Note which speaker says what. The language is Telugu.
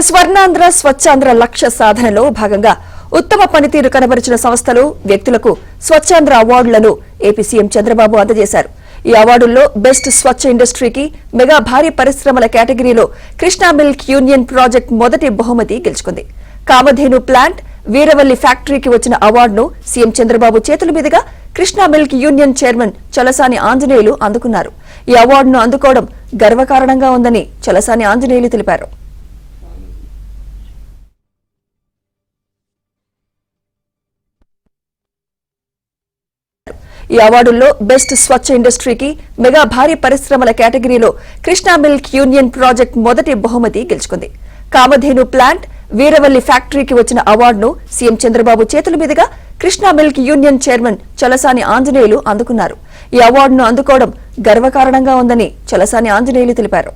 Speaker 1: స్వర్ణాంధ్ర స్వచ్ఛాంధ్ర లక్ష్య సాధనలో భాగంగా ఉత్తమ పనితీరు కనబరిచిన సంస్థలు వ్యక్తులకు స్వచ్ఛాంధ్ర అవార్డులను ఏపీ సీఎం చంద్రబాబు అందజేశారు. ఈ అవార్డుల్లో బెస్ట్ స్వచ్ఛ ఇండస్ట్రీకి మెగా భారీ పరిశ్రమల కేటగిరీలో కృష్ణా మిల్క్ యూనియన్ ప్రాజెక్ట్ మొదటి బహుమతి గెలుచుకుంది. కామధేను ప్లాంట్, వీరవల్లి ఫ్యాక్టరీకి వచ్చిన అవార్డును సీఎం చంద్రబాబు చేతుల మీదుగా Krishna milk union chairman Chalasani Anjaneyulu అందుకున్నారు. ఈ అవార్డును అందుకోవడం గర్వకారణంగా ఉందని చలసాని ఆంజనేయులు తెలిపారు. ఈ అవార్డుల్లో బెస్ట్ స్వచ్ఛ ఇండస్ట్రీకి మెగా భారీ పరిశ్రమల కేటగిరీలో కృష్ణా మిల్క్ యూనియన్ ప్రాజెక్ట్ మొదటి బహుమతి గెలుచుకుంది. కామధేను ప్లాంట్, వీరవల్లి ఫ్యాక్టరీకి వచ్చిన అవార్డును సీఎం చంద్రబాబు చేతుల మీదుగా Krishna milk union chairman Chalasani Anjaneyulu అందుకున్నారు. ఈ అవార్డును అందుకోవడం గర్వకారణంగా ఉందని చలసాని ఆంజనేయులు తెలిపారు.